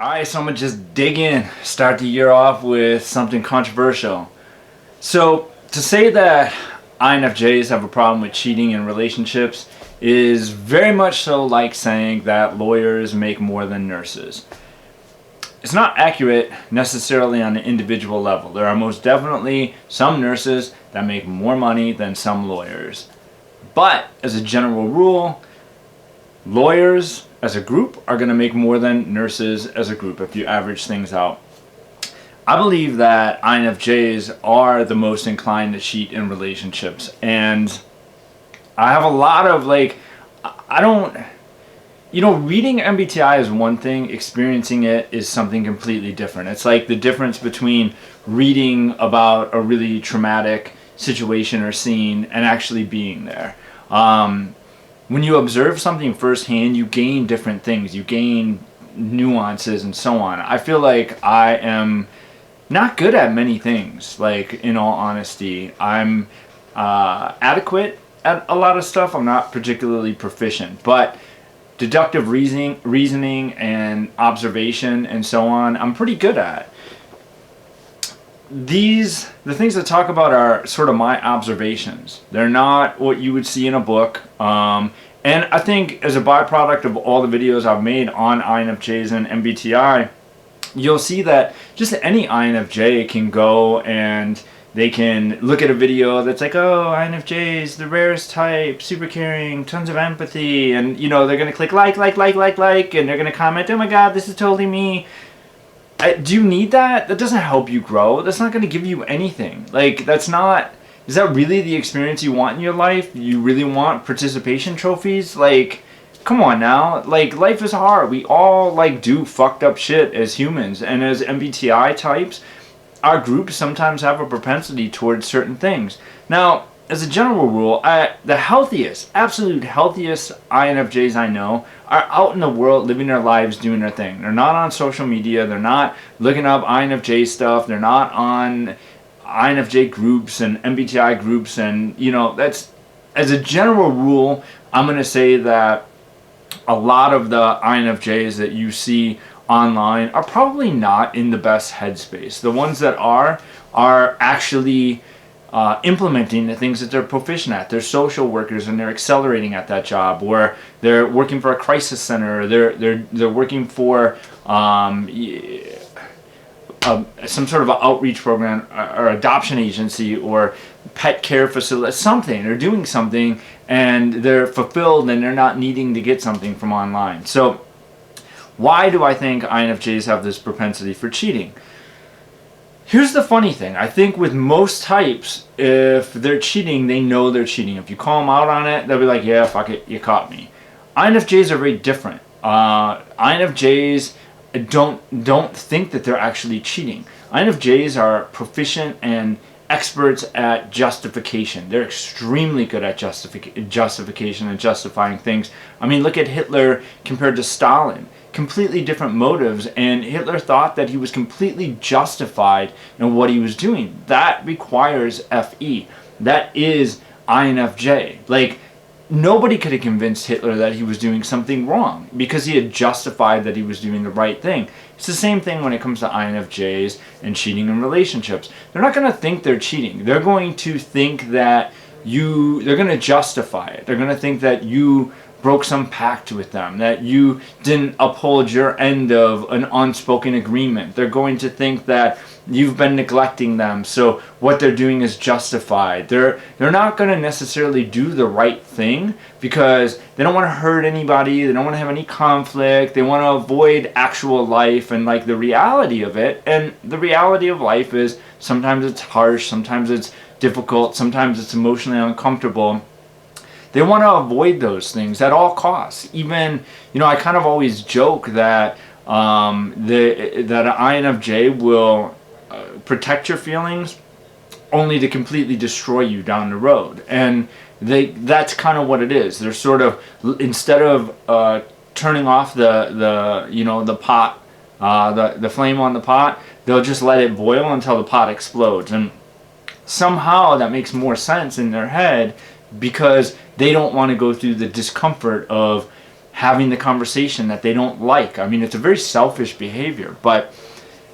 Alright, so I'm gonna just dig in, start the year off with something controversial. So, to say that INFJs have a problem with cheating in relationships is very much so like saying that lawyers make more than nurses. It's not accurate necessarily on an individual level. There are most definitely some nurses that make more money than some lawyers. But, as a general rule, lawyers as a group are going to make more than nurses as a group if you average things out. I believe that INFJs are the most inclined to cheat in relationships, and I have a lot of reading MBTI is one thing, experiencing it is something completely different. It's like the difference between reading about a really traumatic situation or scene and actually being there. When you observe something firsthand, you gain different things. You gain nuances and so on. I feel like I am not good at many things, like, in all honesty. I'm adequate at a lot of stuff. I'm not particularly proficient. But deductive reasoning and observation and so on, I'm pretty good at. The things that talk about are sort of my observations. They're not what you would see in a book. And I think as a byproduct of all the videos I've made on INFJs and MBTI, you'll see that just any INFJ can go and they can look at a video that's like, oh, INFJs, the rarest type, super caring, tons of empathy, and they're going to click like, and they're going to comment, oh my god, this is totally me. Do you need that? That doesn't help you grow. That's not going to give you anything. Is that really the experience you want in your life? You really want participation trophies? Come on now. Life is hard. We all, do fucked up shit as humans. And as MBTI types, our groups sometimes have a propensity towards certain things. Now, as a general rule, the absolute healthiest INFJs I know are out in the world living their lives, doing their thing. They're not on social media. They're not looking up INFJ stuff. They're not on INFJ groups and MBTI groups. And, that's, as a general rule, I'm going to say that a lot of the INFJs that you see online are probably not in the best headspace. The ones that are actually implementing the things that they're proficient at. They're social workers and they're accelerating at that job, or they're working for a crisis center, or they're working for some sort of an outreach program or adoption agency or pet care facility, something. They're doing something and they're fulfilled and they're not needing to get something from online. So why do I think INFJs have this propensity for cheating? Here's the funny thing. I think with most types, if they're cheating, they know they're cheating. If you call them out on it, they'll be like, yeah, fuck it, you caught me. INFJs are very different. INFJs don't think that they're actually cheating. INFJs are proficient and experts at justification. They're extremely good at justification and justifying things. I mean, look at Hitler compared to Stalin. Completely different motives, and Hitler thought that he was completely justified in what he was doing. That requires FE. That is INFJ. Nobody could have convinced Hitler that he was doing something wrong because he had justified that he was doing the right thing. It's the same thing when it comes to INFJs and cheating in relationships. They're not going to think they're cheating. They're going to think that they're going to justify it. They're going to think that you broke some pact with them, that you didn't uphold your end of an unspoken agreement. They're going to think that you've been neglecting them, so what they're doing is justified. They're not going to necessarily do the right thing because they don't want to hurt anybody, they don't want to have any conflict, they want to avoid actual life and the reality of it. And the reality of life is sometimes it's harsh, sometimes it's difficult, sometimes it's emotionally uncomfortable. They want to avoid those things at all costs. Even, I kind of always joke that that an INFJ will protect your feelings only to completely destroy you down the road. And that's kind of what it is. They're sort of, instead of turning off the pot, the flame on the pot, they'll just let it boil until the pot explodes. And somehow that makes more sense in their head because they don't want to go through the discomfort of having the conversation that they don't like. I mean, it's a very selfish behavior. But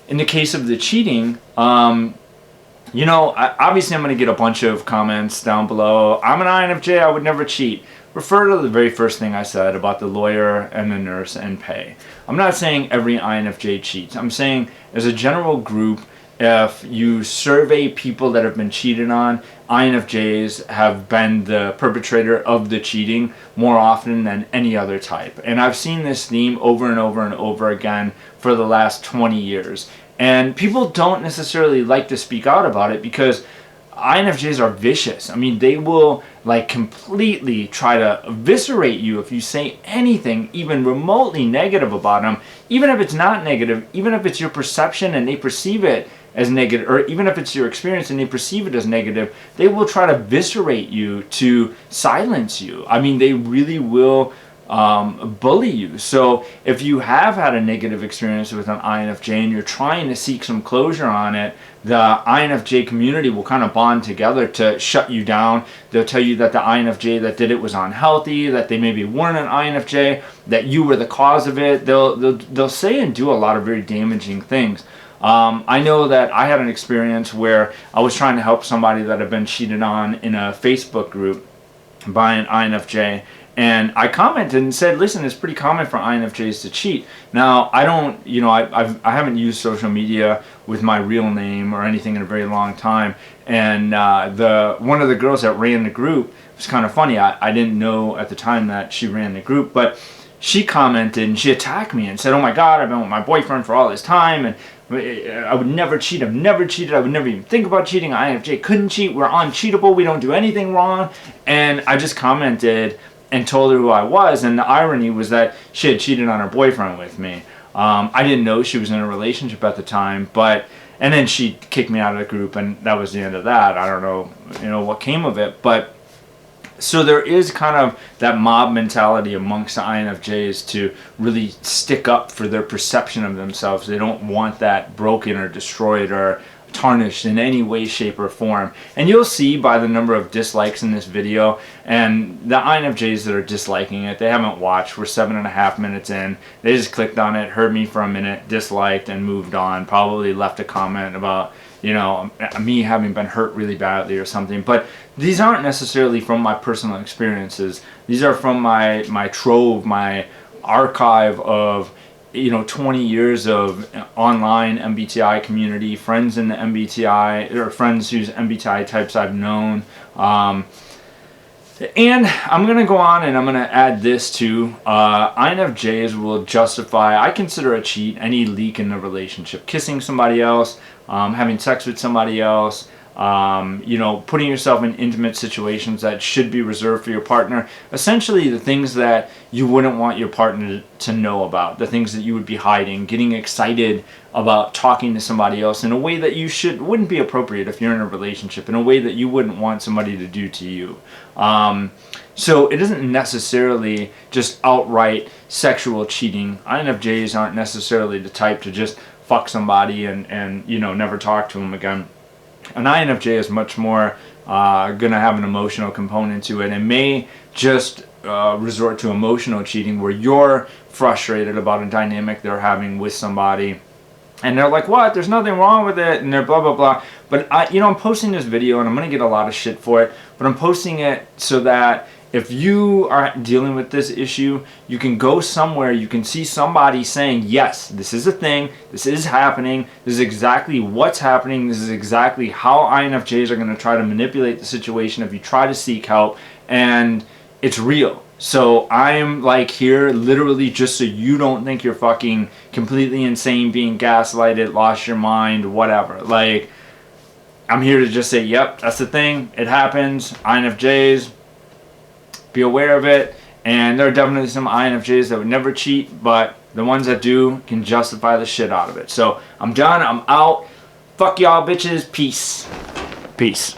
in the case of the cheating, obviously I'm going to get a bunch of comments down below. I'm an INFJ, I would never cheat. Refer to the very first thing I said about the lawyer and the nurse and pay. I'm not saying every INFJ cheats. I'm saying as a general group, if you survey people that have been cheated on, INFJs have been the perpetrator of the cheating more often than any other type. And I've seen this theme over and over and over again for the last 20 years. And people don't necessarily like to speak out about it because INFJs are vicious. I mean, they will like completely try to eviscerate you if you say anything even remotely negative about them, even if it's not negative, even if it's your perception and they perceive it as negative, or even if it's your experience and they perceive it as negative, they will try to eviscerate you to silence you. I mean, they really will bully you. So if you have had a negative experience with an INFJ and you're trying to seek some closure on it, the INFJ community will kind of bond together to shut you down. They'll tell you that the INFJ that did it was unhealthy, that they maybe weren't an INFJ, that you were the cause of it. They'll say and do a lot of very damaging things. I know that I had an experience where I was trying to help somebody that had been cheated on in a Facebook group by an INFJ. And I commented and said, listen, it's pretty common for INFJs to cheat. Now, I don't, I haven't used social media with my real name or anything in a very long time. And one of the girls that ran the group, it was kind of funny. I didn't know at the time that she ran the group, but she commented and she attacked me and said, oh my God, I've been with my boyfriend for all this time and I would never cheat. I've never cheated. I would never even think about cheating. INFJ couldn't cheat. We're uncheatable. We don't do anything wrong. And I just commented and told her who I was, and the irony was that she had cheated on her boyfriend with me. I didn't know she was in a relationship at the time, and then she kicked me out of the group, and that was the end of that. I don't know, what came of it, but so there is kind of that mob mentality amongst the INFJs to really stick up for their perception of themselves. They don't want that broken or destroyed or tarnished in any way, shape, or form. And you'll see by the number of dislikes in this video, and the INFJs that are disliking it, they haven't watched. We're 7.5 minutes in. They just clicked on it, heard me for a minute, disliked, and moved on. Probably left a comment about, me having been hurt really badly or something. But these aren't necessarily from my personal experiences. These are from my trove, my archive of 20 years of online MBTI community, friends in the MBTI, or friends whose MBTI types I've known. And I'm going to go on and I'm going to add this too. INFJs will justify, I consider a cheat, any leak in the relationship. Kissing somebody else, having sex with somebody else, putting yourself in intimate situations that should be reserved for your partner. Essentially the things that you wouldn't want your partner to know about, the things that you would be hiding, getting excited about talking to somebody else in a way that wouldn't be appropriate if you're in a relationship, in a way that you wouldn't want somebody to do to you. So it isn't necessarily just outright sexual cheating. INFJs aren't necessarily the type to just fuck somebody and never talk to them again. An INFJ is much more going to have an emotional component to it and may just resort to emotional cheating where you're frustrated about a dynamic they're having with somebody and they're like, what? There's nothing wrong with it, and they're blah, blah, blah. But I'm posting this video and I'm going to get a lot of shit for it, but I'm posting it so that if you are dealing with this issue, you can go somewhere, you can see somebody saying, yes, this is a thing, this is happening, this is exactly what's happening, this is exactly how INFJs are going to try to manipulate the situation if you try to seek help, and it's real. So I'm like here literally just so you don't think you're fucking completely insane, being gaslighted, lost your mind, whatever. Like, I'm here to just say, yep, that's the thing, it happens, INFJs, be aware of it. And there are definitely some INFJs that would never cheat, but the ones that do can justify the shit out of it. So I'm done, I'm out. Fuck y'all bitches, peace. Peace.